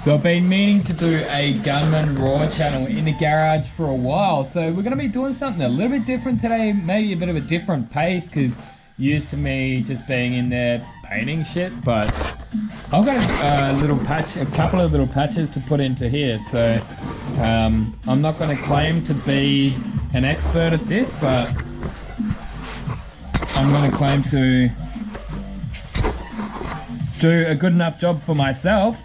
So I've been meaning to do a Gunman Raw channel in the garage for a while. So we're going to be doing something a little bit different today. Maybe a bit of a different pace because used to me just being in there painting shit. But I've got a couple of little patches to put into here. So I'm not going to claim to be an expert at this, but I'm going to claim to do a good enough job for myself.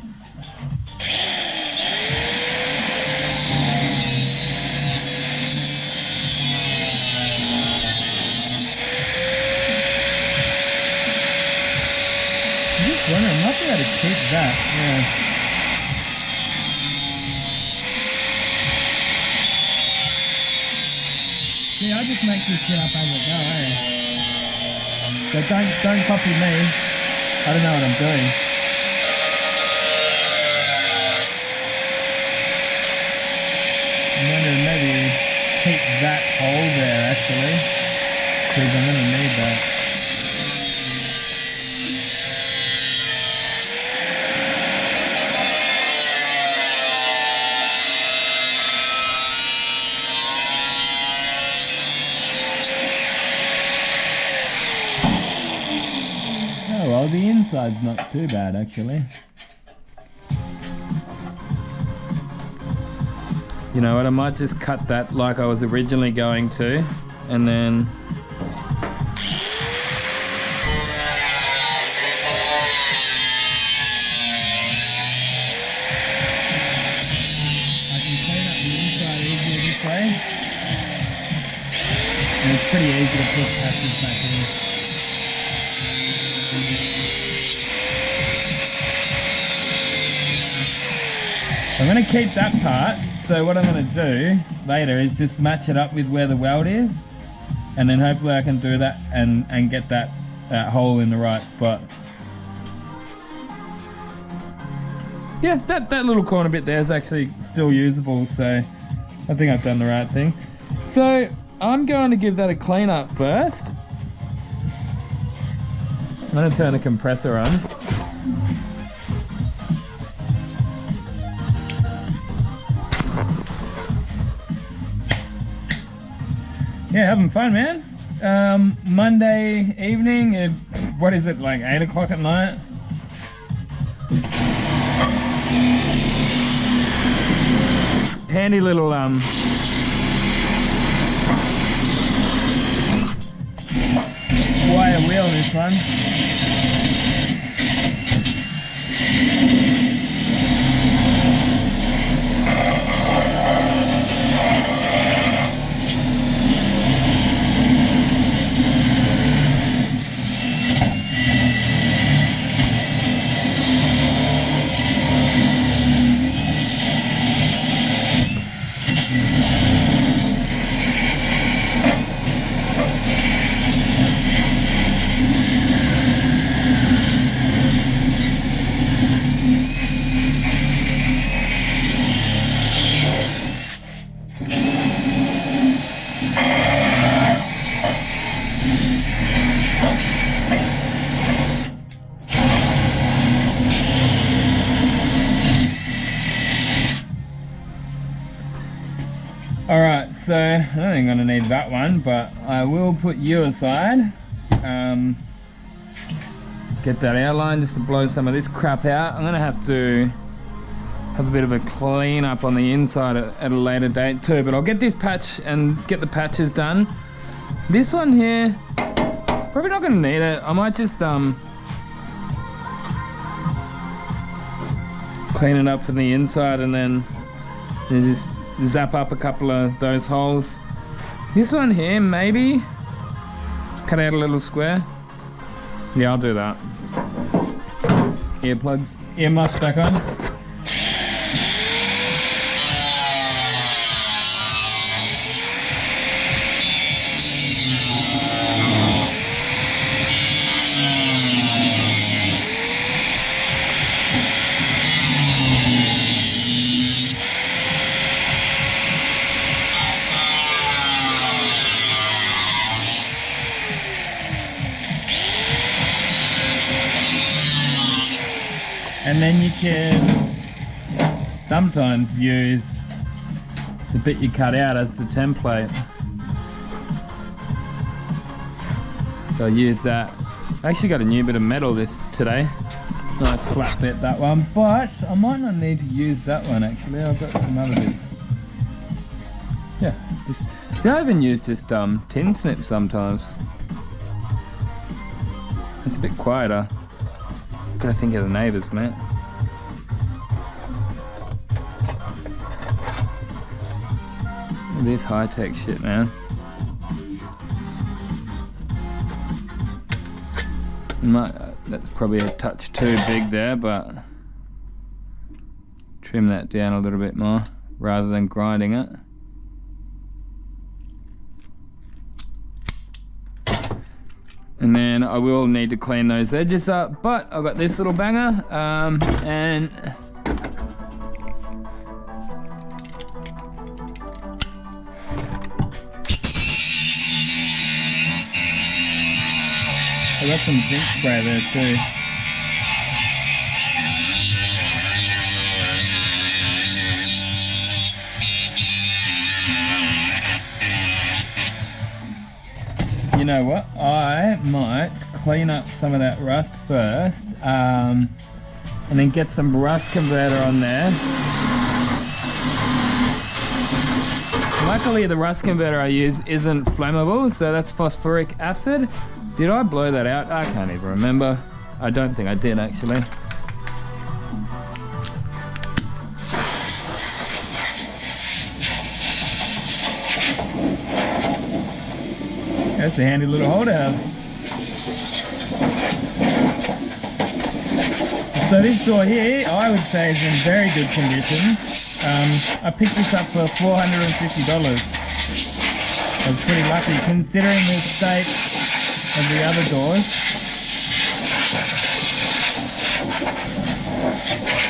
I might be able to keep that, yeah. See, I just make this shit up as I go, eh? So don't copy me. I don't know what I'm doing. I'm going to maybe keep that hole there actually, because I'm going to need that. Well, the inside's not too bad actually. You know what, I might just cut that like I was originally going to, and then I can clean up the inside easier this way, and it's pretty easy to put patches back in. I'm going to keep that part, so what I'm going to do later is just match it up with where the weld is, and then hopefully I can do that and get that hole in the right spot. Yeah, that little corner bit there is actually still usable, so I think I've done the right thing. So I'm going to give that a clean up first. I'm going to turn the compressor on. Yeah, having fun, man. Monday evening, what is it, like 8 o'clock at night? Handy little wire wheel, this one. Alright, so I don't think I'm going to need that one, but I will put you aside. Get that outline just to blow some of this crap out. I'm going to have a bit of a clean up on the inside at a later date too, but I'll get this patch and get the patches done. This one here, probably not going to need it. I might just clean it up from the inside and then just zap up a couple of those holes. This one here, maybe cut out a little square. Yeah, I'll do that. Earplugs, earmuffs back on. And then you can sometimes use the bit you cut out as the template. So I use that. I actually got a new bit of metal today. Nice flat bit, that one, but I might not need to use that one actually. I've got some other bits. Yeah, see, I even use just tin snip sometimes. It's a bit quieter. Gotta think of the neighbours, mate. This high-tech shit, man. That's probably a touch too big there, but trim that down a little bit more rather than grinding it. And then I will need to clean those edges up, but I've got this little banger, and I got some zinc spray there too. You know what? I might clean up some of that rust first, and then get some rust converter on there. Luckily the rust converter I use isn't flammable, so that's phosphoric acid. Did I blow that out? I can't even remember. I don't think I did actually. That's a handy little holder. So this door here, I would say is in very good condition. I picked this up for $450. I was pretty lucky considering the state of the other doors.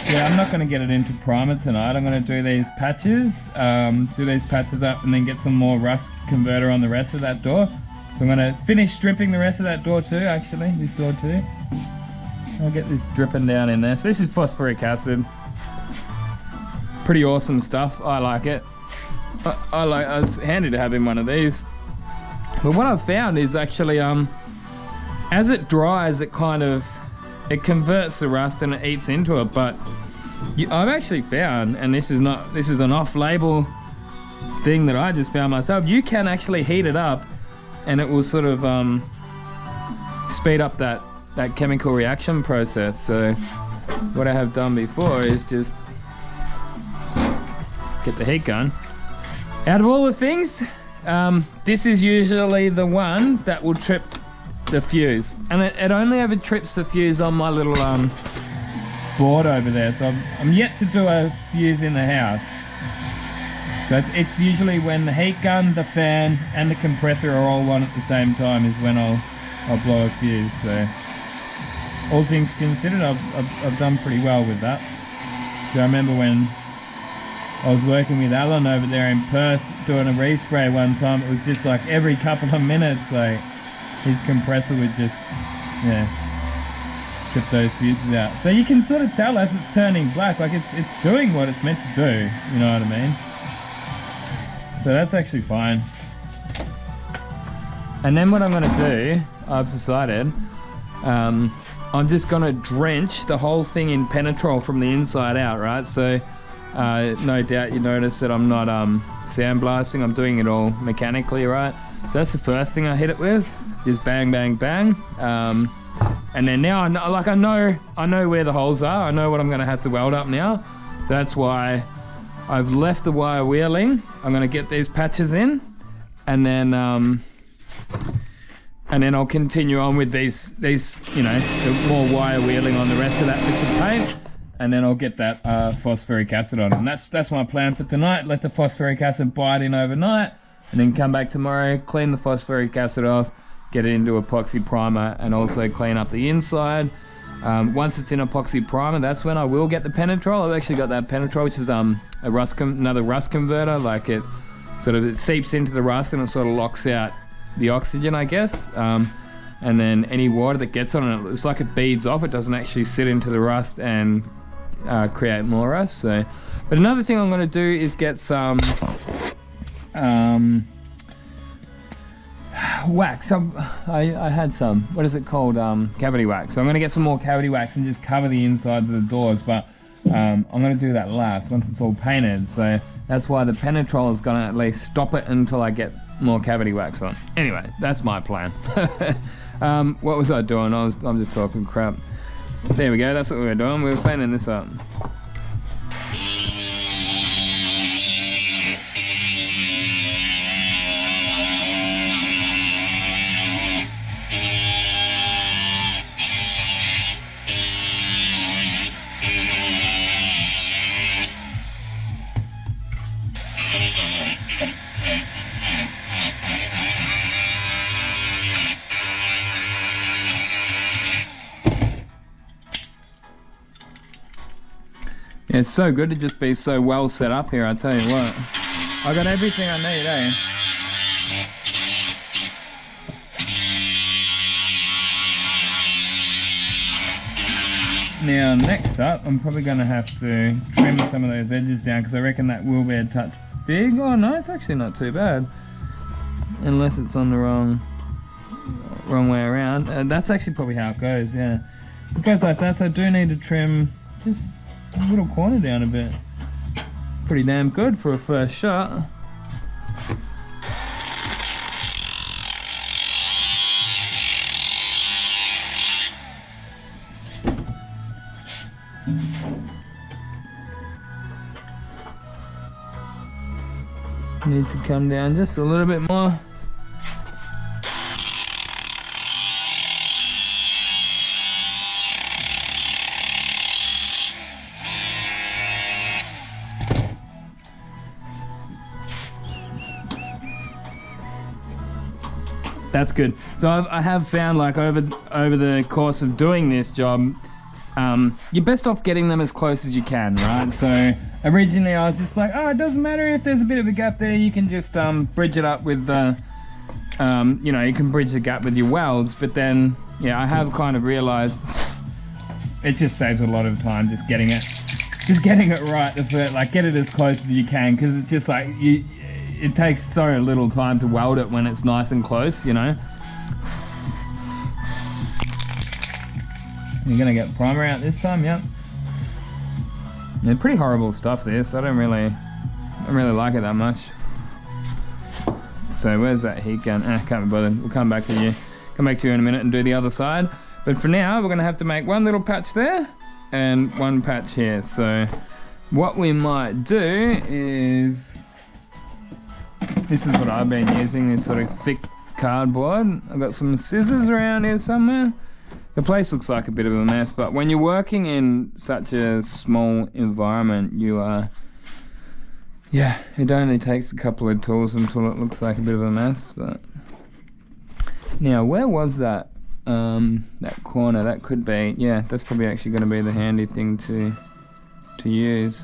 Yeah, I'm not going to get it into primer tonight. I'm going to do these patches, up and then get some more rust converter on the rest of that door. So I'm going to finish stripping the rest of that door too, actually, this door too. I'll get this dripping down in there. So this is phosphoric acid. Pretty awesome stuff. I like it. It's handy to have in one of these. But what I've found is actually, as it dries, it converts the rust and it eats into it. But I've actually found, and this is an off-label thing that I just found myself, you can actually heat it up and it will sort of speed up that chemical reaction process. So what I have done before is just get the heat gun. Out of all the things, this is usually the one that will trip the fuse, and it only ever trips the fuse on my little board over there. So I'm yet to do a fuse in the house. So it's usually when the heat gun, the fan, and the compressor are all on at the same time is when I'll blow a fuse. So all things considered, I've done pretty well with that. So I remember when I was working with Alan over there in Perth doing a respray one time, it was just like every couple of minutes, like his compressor would just, trip those fuses out. So you can sort of tell as it's turning black, like it's doing what it's meant to do, you know what I mean? So that's actually fine. And then what I'm gonna do, I've decided, I'm just gonna drench the whole thing in Penetrol from the inside out, right? So no doubt you notice that I'm not sandblasting, I'm doing it all mechanically, right? So that's the first thing I hit it with, just bang, bang, bang. And then now I know where the holes are, I know what I'm gonna have to weld up now. That's why I've left the wire wheeling. I'm gonna get these patches in, and then I'll continue on with these the more wire wheeling on the rest of that bits of paint. And then I'll get that phosphoric acid on. And that's my plan for tonight. Let the phosphoric acid bite in overnight, and then come back tomorrow, clean the phosphoric acid off, get it into epoxy primer, and also clean up the inside. Once it's in epoxy primer, that's when I will get the Penetrol. I've actually got that Penetrol, which is another rust converter. Like it seeps into the rust and it sort of locks out the oxygen, I guess. And then any water that gets on it, it's like it beads off. It doesn't actually sit into the rust and create more rust. So, but another thing I'm going to do is get some wax. I had some, what is it called, cavity wax. So I'm going to get some more cavity wax and just cover the inside of the doors, but I'm going to do that last once it's all painted. So that's why the penetrol is going to at least stop it until I get more cavity wax on. Anyway, that's my plan. What was I doing? I'm just talking crap. There we go, that's what we were doing. We were cleaning this up. It's so good to just be so well set up here, I tell you what. I got everything I need, eh? Now next up, I'm probably going to have to trim some of those edges down because I reckon that will be a touch big. Oh no, it's actually not too bad. Unless it's on the wrong way around. That's actually probably how it goes, yeah. It goes like that, so I do need to trim just a little corner down a bit. Pretty damn good for a first shot. Need to come down just a little bit more. That's good. So I have found, like, over the course of doing this job, you're best off getting them as close as you can, right? So originally I was just like, oh, it doesn't matter if there's a bit of a gap there, you can just bridge it up with you know, you can bridge the gap with your welds. But then, yeah, I have kind of realized it just saves a lot of time just getting it right the first, like, get it as close as you can, because it's just like it takes so little time to weld it when it's nice and close, you know. You're gonna get primer out this time, yep. They're pretty horrible stuff, this. I don't really like it that much. So where's that heat gun? Can't be bothered. We'll come back to you. Come back to you in a minute and do the other side. But for now, we're gonna have to make one little patch there and one patch here. So what we might do is, this is what I've been using, this sort of thick cardboard. I've got some scissors around here somewhere. The place looks like a bit of a mess, but when you're working in such a small environment, yeah, it only takes a couple of tools until it looks like a bit of a mess. But now, where was that? That corner, that could be, yeah, that's probably actually going to be the handy thing to use.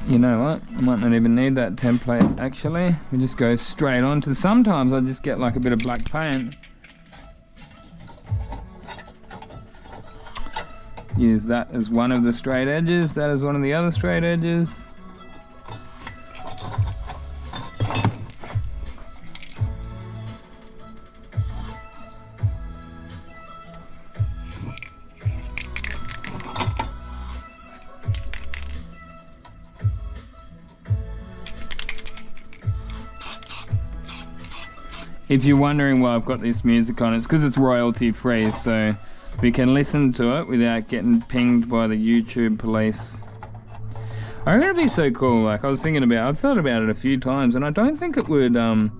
You know what, I might not even need that template actually. We just go straight on to, sometimes I just get like a bit of black paint. Use that as one of the straight edges, that is one of the other straight edges. If you're wondering why I've got this music on, it's because it's royalty free, so we can listen to it without getting pinged by the YouTube police. I reckon it'd be so cool. Like, I've thought about it a few times, and I don't think it would, I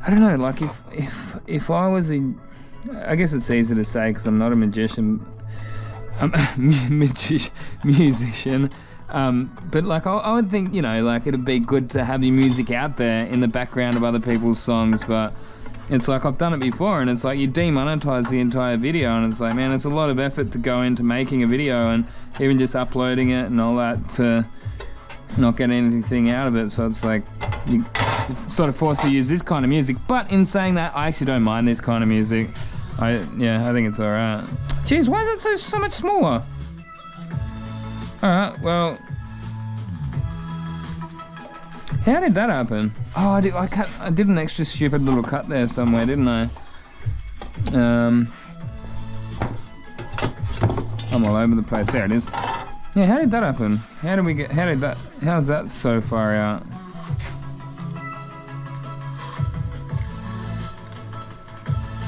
don't know, like if I was I guess it's easy to say because I'm not a magician, I'm a musician. But like I would think, you know, like it'd be good to have your music out there in the background of other people's songs, but it's like I've done it before and it's like you demonetize the entire video and it's like, man, it's a lot of effort to go into making a video and even just uploading it and all that to not get anything out of it. So it's like you're sort of forced to use this kind of music. But in saying that, I actually don't mind this kind of music. Yeah, I think it's alright. Jeez, why is it so much smaller? Alright, well... How did that happen? Oh, I did an extra stupid little cut there somewhere, didn't I? I'm all over the place. There it is. Yeah, how did that happen? How's that so far out?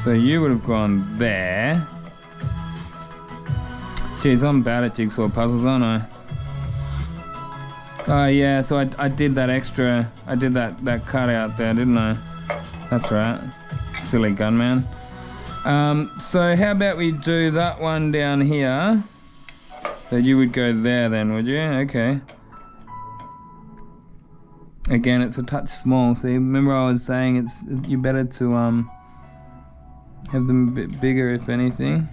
So you would have gone there. Geez, I'm bad at jigsaw puzzles, aren't I? Oh yeah, so I did that extra, I did that cut out there, didn't I? That's right. Silly Gunman. So how about we do that one down here? So you would go there then, would you? Okay. Again, it's a touch small. So remember I was saying you better to have them a bit bigger, if anything.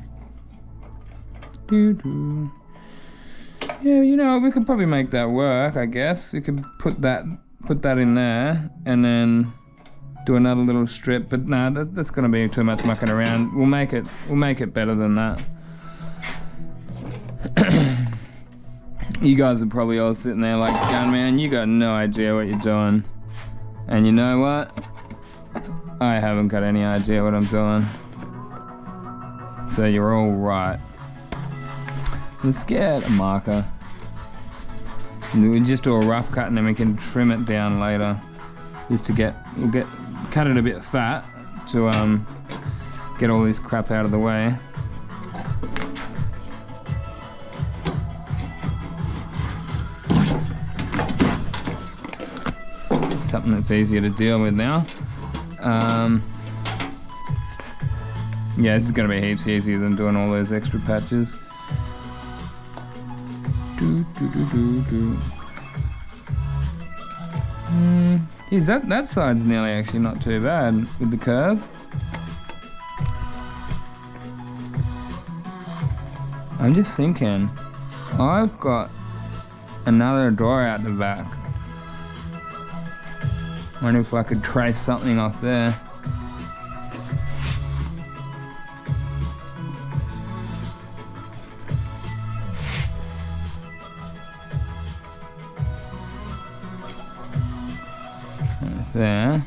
Doo-doo. Yeah, you know, we could probably make that work, I guess. We could put that in there and then do another little strip, but nah, that's gonna be too much mucking around. We'll make it better than that. You guys are probably all sitting there like, Gunman, you got no idea what you're doing. And you know what? I haven't got any idea what I'm doing. So you're all right. Let's get a marker. And we just do a rough cut and then we can trim it down later. Just to cut it a bit fat to get all this crap out of the way. Something that's easier to deal with now. Yeah, this is going to be heaps easier than doing all those extra patches. Geez, that side's nearly actually not too bad with the curve. I'm just thinking, I've got another door out the back. Wonder if I could trace something off there. There.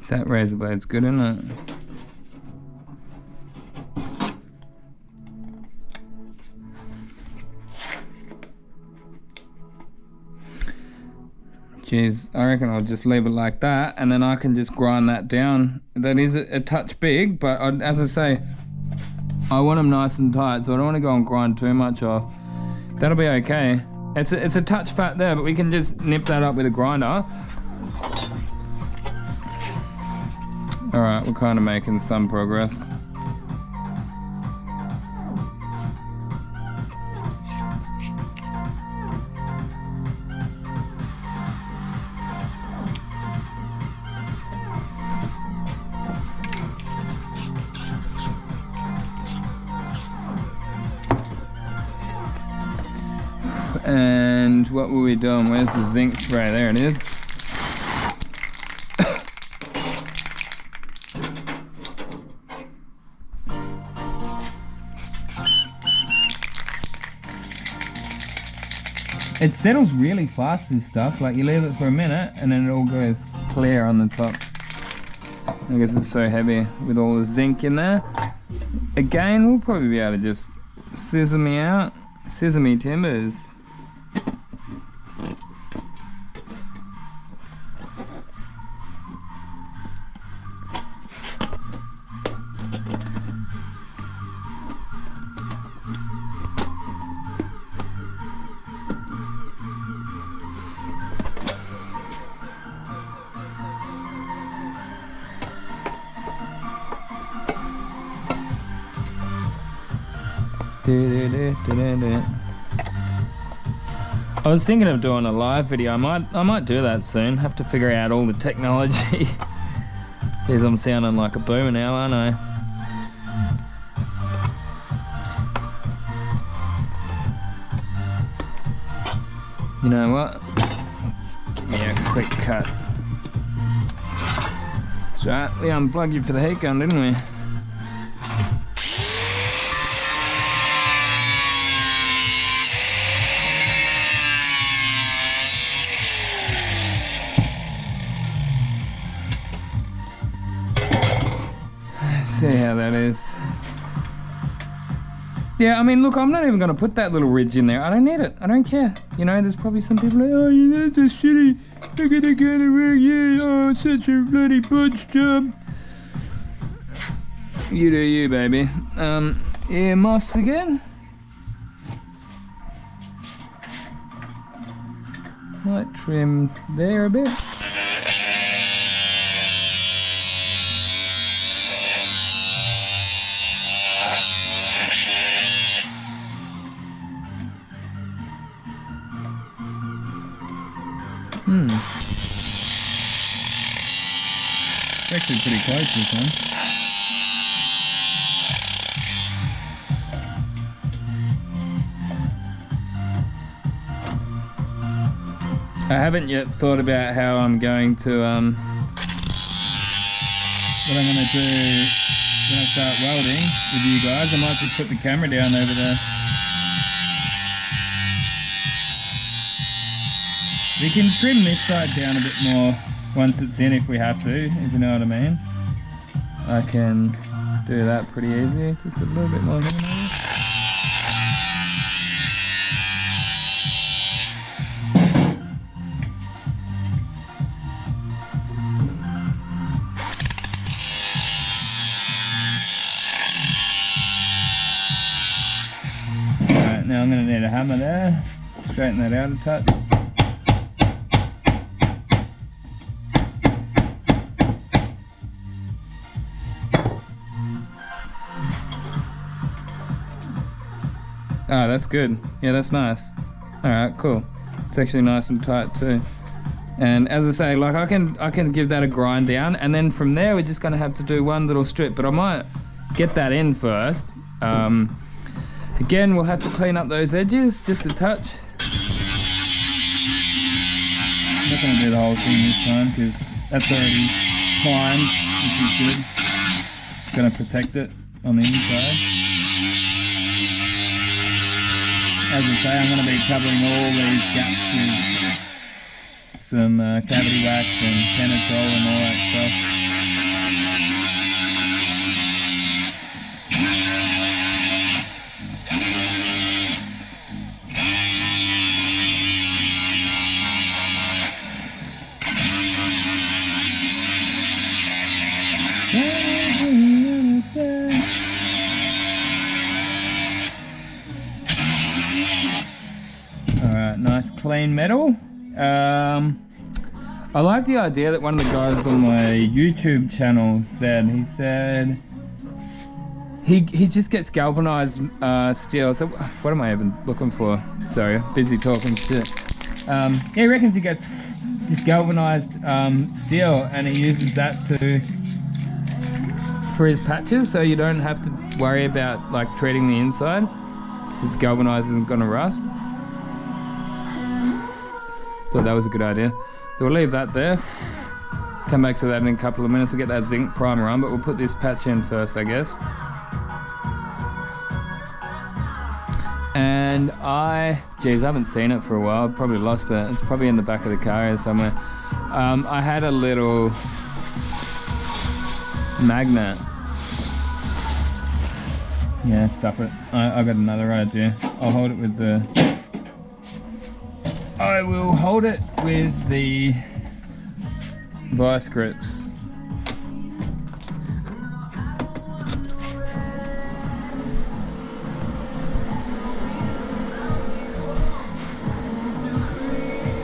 That razor blade's good, isn't it? Jeez, I reckon I'll just leave it like that and then I can just grind that down. That is a touch big, but as I say, I want them nice and tight, so I don't want to go and grind too much off. That'll be okay. It's a touch fat there, but we can just nip that up with a grinder. Alright, we're kind of making some progress. And what were we doing? Where's the zinc spray? There it is. It settles really fast, this stuff. Like, you leave it for a minute and then it all goes clear on the top. I guess it's so heavy with all the zinc in there. Again, we'll probably be able to just scissor me out. Scissor me timbers. I was thinking of doing a live video. I might do that soon. Have to figure out all the technology Geez, I'm sounding like a boomer now, aren't I? You know what? Give me a quick cut. That's right, we unplugged you for the heat gun, didn't we? Let's see how that is. Yeah, I mean, look, I'm not even going to put that little ridge in there. I don't need it. I don't care. You know, there's probably some people like, oh, yeah, that's a shitty. Look at the kind of work. Yeah, oh, it's such a bloody butch job. You do you, baby. Ear muffs again. Might trim there a bit. It's actually pretty close, this one. I haven't yet thought about how I'm going to What I'm going to do when I start welding with you guys, I might just put the camera down over there. We can trim this side down a bit more once it's in if we have to, if you know what I mean. I can do that pretty easy, just a little bit more here maybe. Alright, now I'm going to need a hammer there, straighten that out a touch. Oh, that's good. Yeah, that's nice. Alright, cool. It's actually nice and tight too. And as I say, like I can give that a grind down, and then from there we're just gonna have to do one little strip, but I might get that in first. Again, we'll have to clean up those edges just a touch. I'm not going to do the whole thing this time because that's already primed, which is good. It's going to protect it on the inside. As I say, I'm going to be covering all these gaps with some cavity wax and Penetrol and all that stuff. Alright, nice clean metal. I like the idea that one of the guys on my YouTube channel said. He said he just gets galvanized steel. So what am I even looking for? Sorry, busy talking shit. Yeah, he reckons he gets this galvanized steel and he uses that for his patches, so you don't have to worry about like treating the inside. This galvanized isn't gonna rust. Thought that was a good idea. So we'll leave that there. Come back to that in a couple of minutes. We'll get that zinc primer on, but we'll put this patch in first, I guess. And geez, I haven't seen it for a while. I've probably lost it. It's probably in the back of the car here somewhere. I had a little magnet. Yeah, stuff it. I got another idea. I'll hold it with the... I will hold it with the vice grips.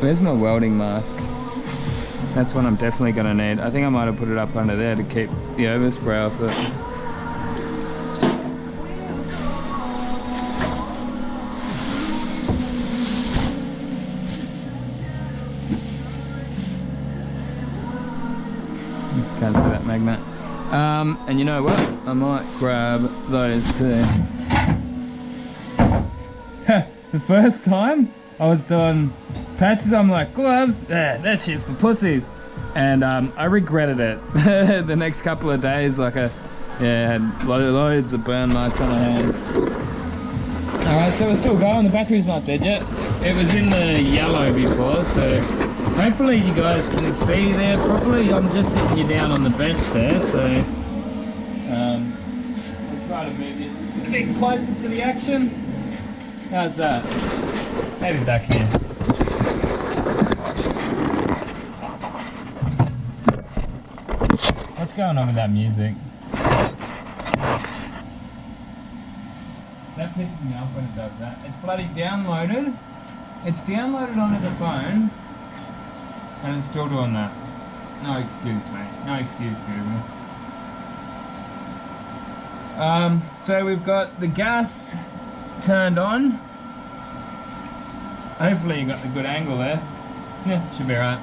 Where's my welding mask? That's what I'm definitely going to need. I think I might have put it up under there to keep the overspray off it. can't see that magnet. And you know what? I might grab those too. The first time I was doing patches, I'm like, gloves, that shit's for pussies. And I regretted it. The next couple of days, like had loads of burn marks on my hand. Alright, so we're still going, the battery's not dead yet. It was in the yellow before, so hopefully you guys can see there properly. I'm just sitting you down on the bench there, so we'll try to move it a bit closer to the action. How's that? Maybe back here. What's going on with that music? That pisses me off when it does that. It's bloody downloaded. It's downloaded onto the phone, and it's still doing that. No excuse, mate. No excuse, Google. So we've got the gas turned on. Hopefully you got the good angle there. Yeah, should be right.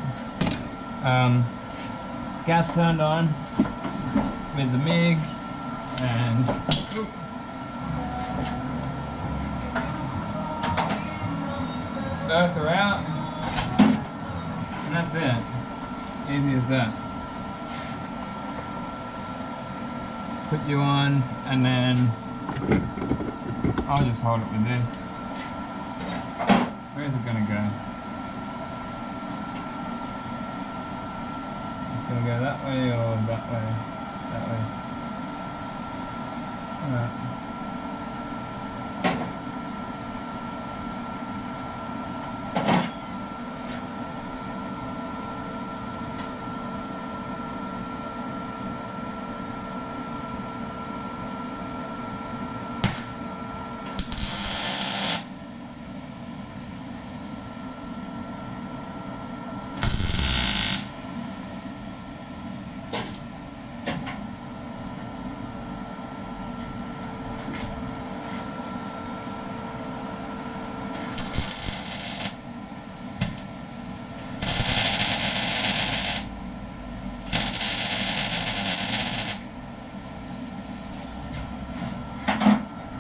Gas turned on with the MIG and both are out, and that's it. Easy as that. Put you on, and then I'll just hold it with this. Where's it gonna go? It's gonna go that way or that way? That way. Alright.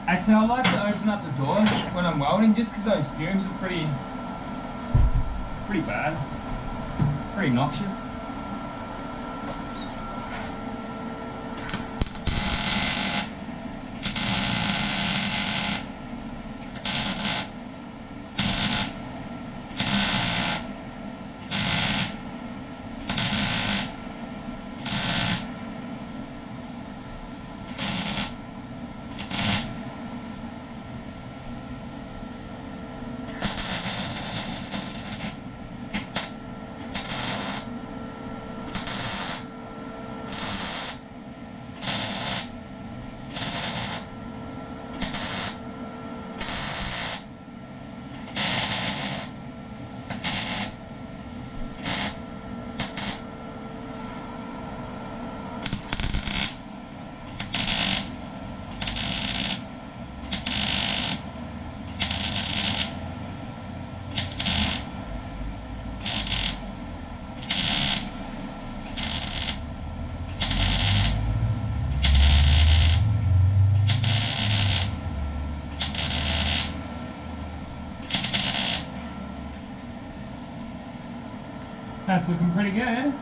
Actually, I like to open up the doors when I'm welding, just because those fumes are pretty bad, pretty noxious. That's looking pretty good.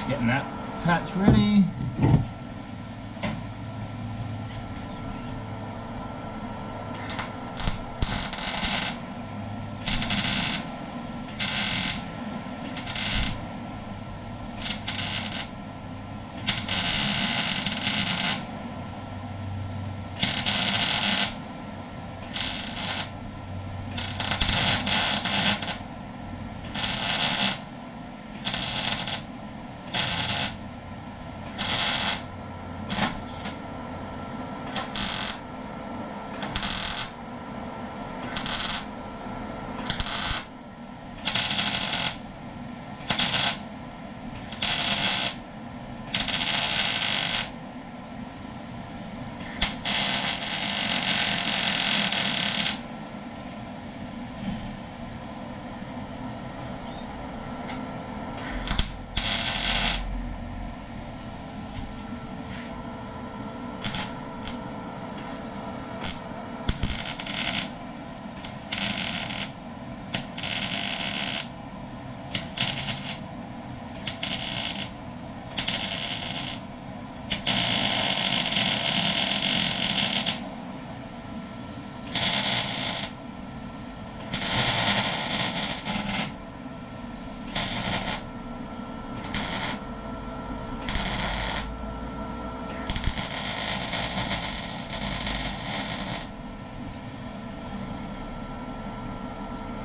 Getting that patch ready.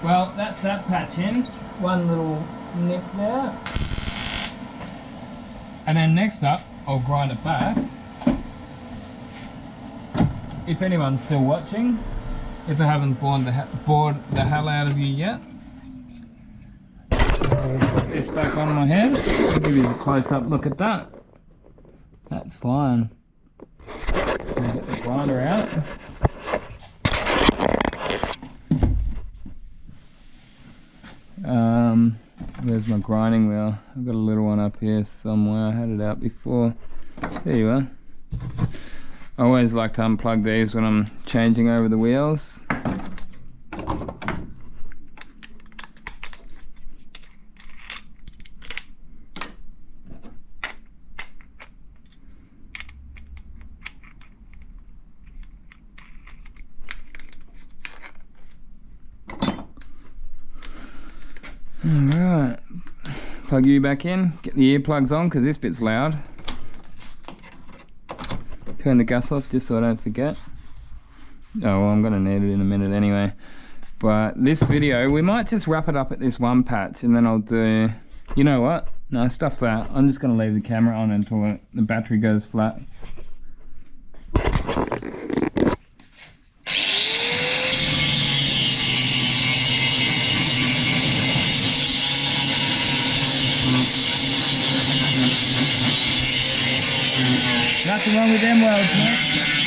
Well, that's that patch in. One little nip there. And then next up, I'll grind it back. If anyone's still watching, if I haven't bored the hell out of you yet. Put this back on my head. I'll give you a close-up look at that. That's fine. Get the grinder out. Where's my grinding wheel? I've got a little one up here somewhere. I had it out before. There you are. I always like to unplug these when I'm changing over the wheels. Alright, plug you back in, get the earplugs on because this bit's loud. Turn the gas off just so I don't forget. Oh, well, I'm going to need it in a minute anyway. But this video, we might just wrap it up at this one patch and then I'll do... You know what? No, stuff that. I'm just going to leave the camera on until the battery goes flat. Nothing wrong with them welds, mate.